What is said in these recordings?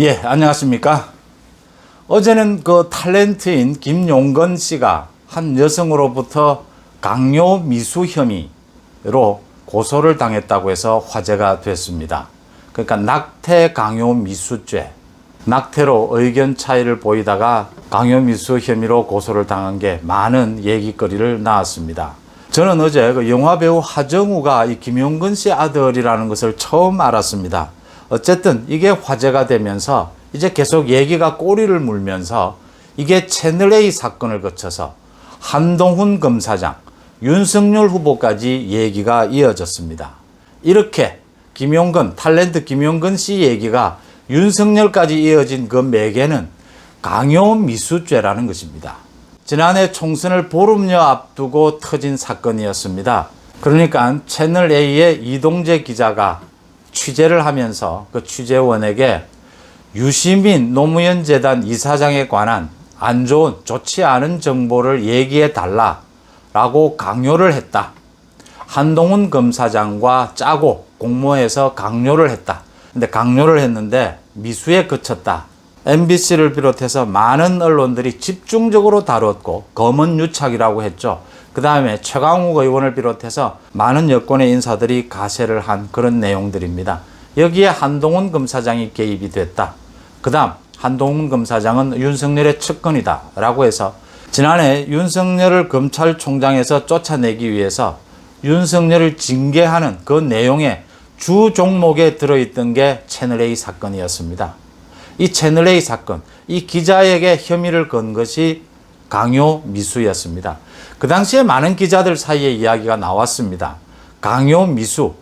예, 안녕하십니까. 어제는 그 탤런트인 김용건 씨가 한 여성으로부터 강요 미수 혐의로 고소를 당했다고 해서 화제가 됐습니다. 그러니까 낙태 강요 미수죄, 낙태로 의견 차이를 보이다가 강요 미수 혐의로 고소를 당한 게 많은 얘기거리를 낳았습니다. 저는 어제 그 영화배우 하정우가 이 김용건 씨 아들이라는 것을 처음 알았습니다. 어쨌든 이게 화제가 되면서 이제 계속 얘기가 꼬리를 물면서 이게 채널A 사건을 거쳐서 한동훈 검사장, 윤석열 후보까지 얘기가 이어졌습니다. 이렇게 김용건, 탤런트 김용건 씨 얘기가 윤석열까지 이어진 그 매개는 강요 미수죄라는 것입니다. 지난해 총선을 보름여 앞두고 터진 사건이었습니다. 그러니까 채널A의 이동재 기자가 취재를 하면서 그 취재원에게 유시민 노무현 재단 이사장에 관한 안 좋은, 좋지 않은 정보를 얘기해 달라라고 강요를 했다. 한동훈 검사장과 짜고 공모해서 강요를 했다. 근데 강요를 했는데 미수에 그쳤다. MBC를 비롯해서 많은 언론들이 집중적으로 다뤘고 검언유착이라고 했죠. 그 다음에 최강욱 의원을 비롯해서 많은 여권의 인사들이 가세를 한 그런 내용들입니다. 여기에 한동훈 검사장이 개입이 됐다. 그 다음 한동훈 검사장은 윤석열의 측근이다 라고 해서 지난해 윤석열을 검찰총장에서 쫓아내기 위해서 윤석열을 징계하는 그 내용의 주 종목에 들어있던 게 채널A 사건이었습니다. 이 채널A 사건, 이 기자에게 혐의를 건 것이 강요 미수였습니다. 그 당시에 많은 기자들 사이에 이야기가 나왔습니다. 강요 미수,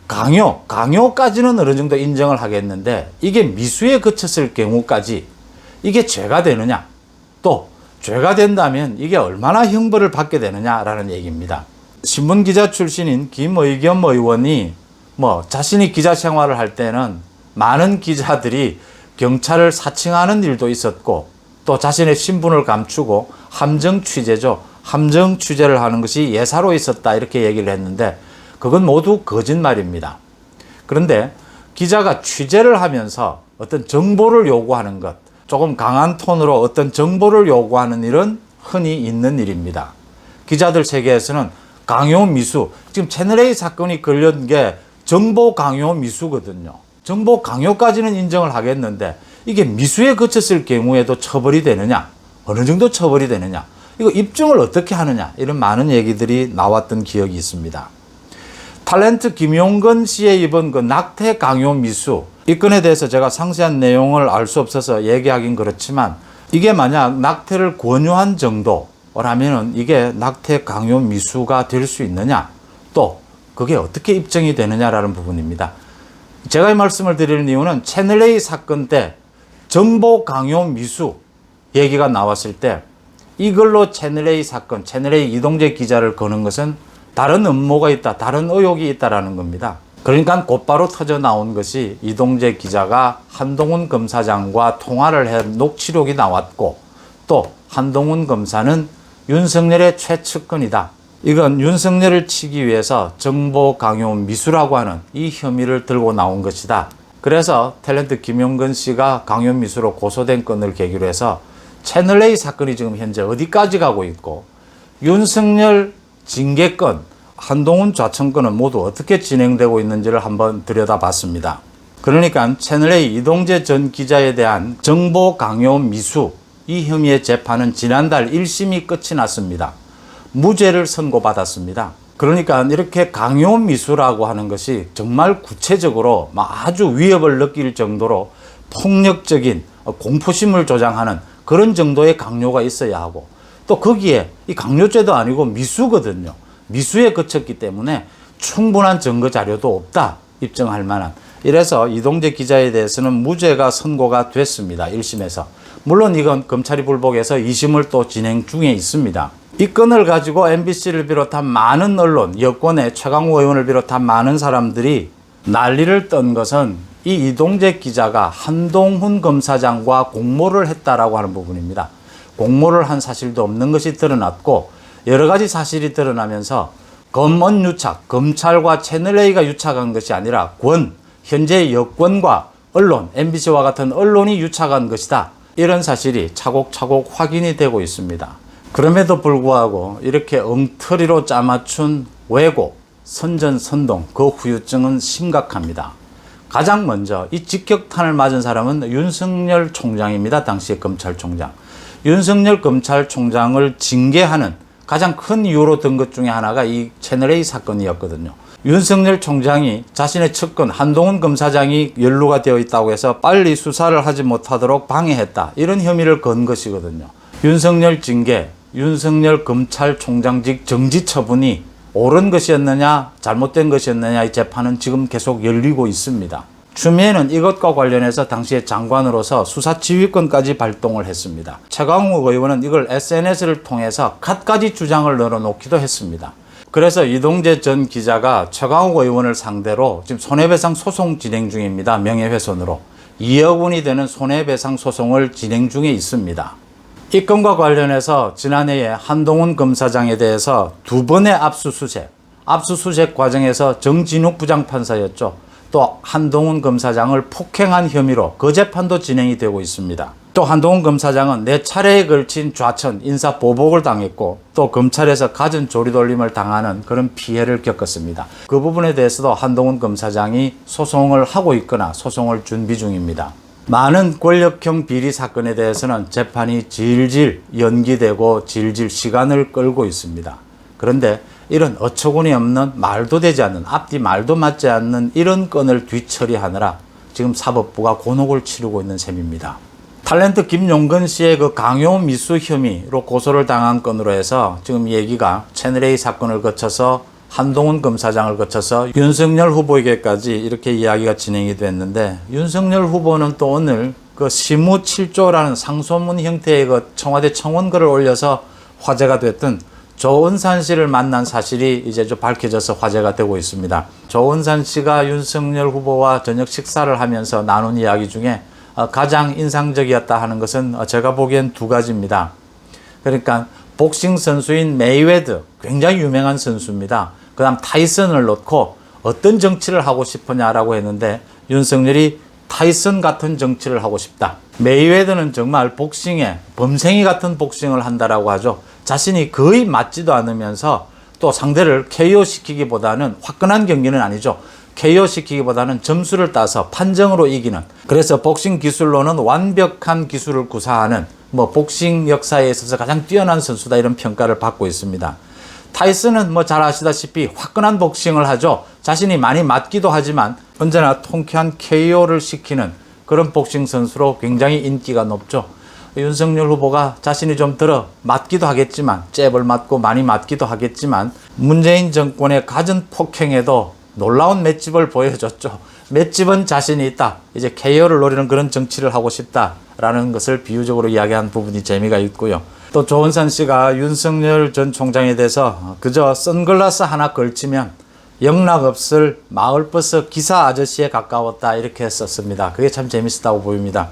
강요까지는 어느 정도 인정을 하겠는데 이게 미수에 그쳤을 경우까지 이게 죄가 되느냐, 또 죄가 된다면 이게 얼마나 형벌을 받게 되느냐라는 얘기입니다. 신문기자 출신인 김의겸 의원이 자신이 기자 생활을 할 때는 많은 기자들이 경찰을 사칭하는 일도 있었고 또 자신의 신분을 감추고 함정 취재죠. 함정 취재를 하는 것이 예사로 있었다 이렇게 얘기를 했는데 그건 모두 거짓말입니다. 그런데 기자가 취재를 하면서 어떤 정보를 요구하는 것, 조금 강한 톤으로 어떤 정보를 요구하는 일은 흔히 있는 일입니다. 기자들 세계에서는 강요 미수, 지금 채널A 사건이 걸린 게 정보 강요 미수거든요. 정보 강요까지는 인정을 하겠는데 이게 미수에 그쳤을 경우에도 처벌이 되느냐, 어느 정도 처벌이 되느냐, 이거 입증을 어떻게 하느냐, 이런 많은 얘기들이 나왔던 기억이 있습니다. 탤런트 김용건 씨의 이번 그 낙태 강요 미수, 이 건에 대해서 제가 상세한 내용을 알 수 없어서 얘기하긴 그렇지만 이게 만약 낙태를 권유한 정도라면은 이게 낙태 강요 미수가 될 수 있느냐, 또 그게 어떻게 입증이 되느냐라는 부분입니다. 제가 이 말씀을 드리는 이유는 채널A 사건 때 정보 강요 미수 얘기가 나왔을 때 이걸로 채널A 사건, 채널A 이동재 기자를 거는 것은 다른 음모가 있다, 다른 의혹이 있다라는 겁니다. 그러니까 곧바로 터져 나온 것이 이동재 기자가 한동훈 검사장과 통화를 한 녹취록이 나왔고 또 한동훈 검사는 윤석열의 최측근이다. 이건 윤석열을 치기 위해서 정보 강요 미수라고 하는 이 혐의를 들고 나온 것이다. 그래서 탤런트 김용건 씨가 강요 미수로 고소된 건을 계기로 해서 채널A 사건이 지금 현재 어디까지 가고 있고 윤석열 징계건, 한동훈 좌천건은 모두 어떻게 진행되고 있는지를 한번 들여다봤습니다. 그러니까 채널A 이동재 전 기자에 대한 정보 강요 미수 이 혐의의 재판은 지난달 1심이 끝이 났습니다. 무죄를 선고받았습니다. 그러니까 이렇게 강요 미수라고 하는 것이 정말 구체적으로 아주 위협을 느낄 정도로 폭력적인 공포심을 조장하는 그런 정도의 강요가 있어야 하고 또 거기에 이 강요죄도 아니고 미수거든요. 미수에 그쳤기 때문에 충분한 증거 자료도 없다 입증할 만한. 이래서 이동재 기자에 대해서는 무죄가 선고가 됐습니다. 1심에서. 물론 이건 검찰이 불복해서 2심을 또 진행 중에 있습니다. 이 건을 가지고 MBC를 비롯한 많은 언론, 여권의 최강욱 의원을 비롯한 많은 사람들이 난리를 떤 것은 이 이동재 기자가 한동훈 검사장과 공모를 했다라고 하는 부분입니다. 공모를 한 사실도 없는 것이 드러났고 여러 가지 사실이 드러나면서 검언유착, 검찰과 채널A가 유착한 것이 아니라 현재 여권과 언론, MBC와 같은 언론이 유착한 것이다. 이런 사실이 차곡차곡 확인이 되고 있습니다. 그럼에도 불구하고 이렇게 엉터리로 짜맞춘 왜곡, 선전선동, 그 후유증은 심각합니다. 가장 먼저 이 직격탄을 맞은 사람은 윤석열 총장입니다. 당시의 검찰총장. 윤석열 검찰총장을 징계하는 가장 큰 이유로 든 것 중에 하나가 이 채널A 사건이었거든요. 윤석열 총장이 자신의 측근 한동훈 검사장이 연루가 되어 있다고 해서 빨리 수사를 하지 못하도록 방해했다. 이런 혐의를 건 것이거든요. 윤석열 징계, 윤석열 검찰총장직 정지 처분이 옳은 것이었느냐 잘못된 것이었느냐의 재판은 지금 계속 열리고 있습니다. 추미애는 이것과 관련해서 당시에 장관으로서 수사지휘권까지 발동을 했습니다. 최강욱 의원은 이걸 SNS를 통해서 갖가지 주장을 늘어놓기도 했습니다. 그래서 이동재 전 기자가 최강욱 의원을 상대로 지금 손해배상 소송 진행 중입니다. 명예훼손으로 2억 원이 되는 손해배상 소송을 진행 중에 있습니다. 이 건과 관련해서 지난해에 한동훈 검사장에 대해서 2번의 압수수색 과정에서 정진욱 부장판사였죠. 또 한동훈 검사장을 폭행한 혐의로 그 재판도 진행이 되고 있습니다. 또 한동훈 검사장은 4차례에 걸친 좌천, 인사 보복을 당했고 또 검찰에서 갖은 조리돌림을 당하는 그런 피해를 겪었습니다. 그 부분에 대해서도 한동훈 검사장이 소송을 하고 있거나 소송을 준비 중입니다. 많은 권력형 비리 사건에 대해서는 재판이 질질 연기되고 질질 시간을 끌고 있습니다. 그런데 이런 어처구니 없는 말도 되지 않는 앞뒤 말도 맞지 않는 이런 건을 뒤처리하느라 지금 사법부가 곤혹을 치르고 있는 셈입니다. 탤런트 김용건 씨의 그 강요 미수 혐의로 고소를 당한 건으로 해서 지금 얘기가 채널A 사건을 거쳐서 한동훈 검사장을 거쳐서 윤석열 후보에게까지 이렇게 이야기가 진행이 됐는데 윤석열 후보는 또 오늘 그 시무 7조라는 상소문 형태의 그 청와대 청원글을 올려서 화제가 됐던 조은산 씨를 만난 사실이 이제 좀 밝혀져서 화제가 되고 있습니다. 조은산 씨가 윤석열 후보와 저녁 식사를 하면서 나눈 이야기 중에 가장 인상적이었다 하는 것은 제가 보기엔 2가지입니다. 그러니까 복싱 선수인 메이웨더, 굉장히 유명한 선수입니다. 그 다음 타이슨을 놓고 어떤 정치를 하고 싶으냐라고 했는데 윤석열이 타이슨 같은 정치를 하고 싶다. 메이웨더는 정말 복싱에 범생이 같은 복싱을 한다라고 하죠. 자신이 거의 맞지도 않으면서 또 상대를 KO 시키기보다는 화끈한 경기는 아니죠. KO 시키기보다는 점수를 따서 판정으로 이기는, 그래서 복싱 기술로는 완벽한 기술을 구사하는 복싱 역사에 있어서 가장 뛰어난 선수다 이런 평가를 받고 있습니다. 타이슨은 잘 아시다시피 화끈한 복싱을 하죠. 자신이 많이 맞기도 하지만 언제나 통쾌한 KO를 시키는 그런 복싱 선수로 굉장히 인기가 높죠. 윤석열 후보가 자신이 좀 들어 맞기도 하겠지만, 잽을 맞고 많이 맞기도 하겠지만 문재인 정권의 갖은 폭행에도 놀라운 맷집을 보여줬죠. 맷집은 자신이 있다. 이제 KO를 노리는 그런 정치를 하고 싶다라는 것을 비유적으로 이야기한 부분이 재미가 있고요. 또 조은산 씨가 윤석열 전 총장에 대해서 그저 선글라스 하나 걸치면 영락없을 마을버스 기사 아저씨에 가까웠다 이렇게 썼습니다. 그게 참 재밌었다고 보입니다.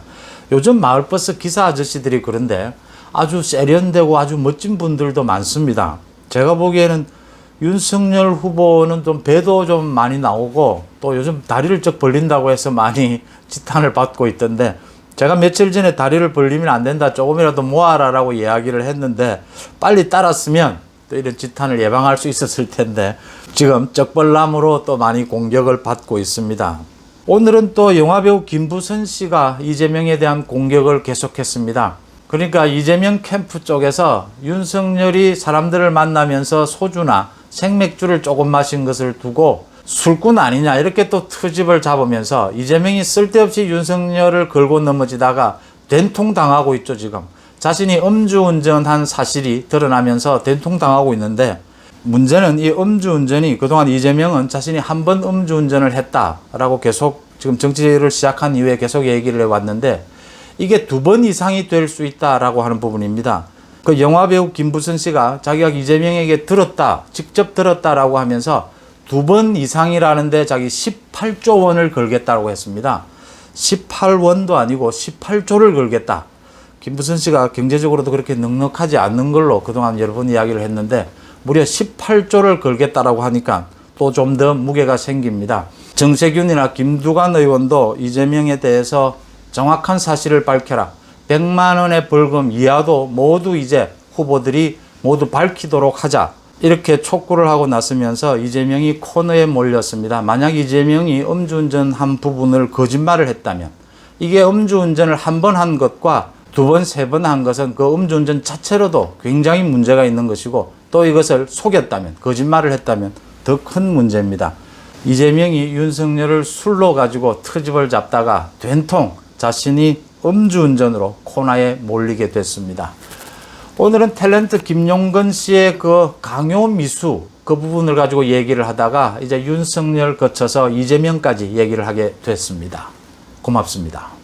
요즘 마을버스 기사 아저씨들이 그런데 아주 세련되고 아주 멋진 분들도 많습니다. 제가 보기에는 윤석열 후보는 좀 배도 좀 많이 나오고 또 요즘 다리를 쩍 벌린다고 해서 많이 지탄을 받고 있던데, 제가 며칠 전에 다리를 벌리면 안 된다, 조금이라도 모아라라고 이야기를 했는데 빨리 따랐으면 또 이런 지탄을 예방할 수 있었을 텐데 지금 쩍벌나무로 또 많이 공격을 받고 있습니다. 오늘은 또 영화배우 김부선 씨가 이재명에 대한 공격을 계속했습니다. 그러니까 이재명 캠프 쪽에서 윤석열이 사람들을 만나면서 소주나 생맥주를 조금 마신 것을 두고 술꾼 아니냐 이렇게 또 트집을 잡으면서 이재명이 쓸데없이 윤석열을 걸고 넘어지다가 된통당하고 있죠. 지금 자신이 음주운전한 사실이 드러나면서 된통당하고 있는데, 문제는 이 음주운전이 그동안 이재명은 자신이 한 번 음주운전을 했다라고 계속 지금 정치를 시작한 이후에 계속 얘기를 해왔는데 이게 2번 이상이 될 수 있다라고 하는 부분입니다. 그 영화배우 김부선 씨가 자기가 이재명에게 직접 들었다라고 하면서 2번 이상이라는데 자기 18조 원을 걸겠다고 했습니다. 18원도 아니고 18조를 걸겠다. 김부선 씨가 경제적으로도 그렇게 넉넉하지 않는 걸로 그동안 여러 번 이야기를 했는데 무려 18조를 걸겠다라고 하니까 또 좀 더 무게가 생깁니다. 정세균이나 김두관 의원도 이재명에 대해서 정확한 사실을 밝혀라. 100만 원의 벌금 이하도 모두 이제 후보들이 모두 밝히도록 하자. 이렇게 촉구를 하고 나서면서 이재명이 코너에 몰렸습니다. 만약 이재명이 음주운전한 부분을 거짓말을 했다면 이게 음주운전을 한 번 한 것과 두 번, 세 번 한 것은 그 음주운전 자체로도 굉장히 문제가 있는 것이고 또 이것을 속였다면, 거짓말을 했다면 더 큰 문제입니다. 이재명이 윤석열을 술로 가지고 트집을 잡다가 된통 자신이 음주운전으로 코너에 몰리게 됐습니다. 오늘은 탤런트 김용건 씨의 그 강요 미수 그 부분을 가지고 얘기를 하다가 이제 윤석열 거쳐서 이재명까지 얘기를 하게 됐습니다. 고맙습니다.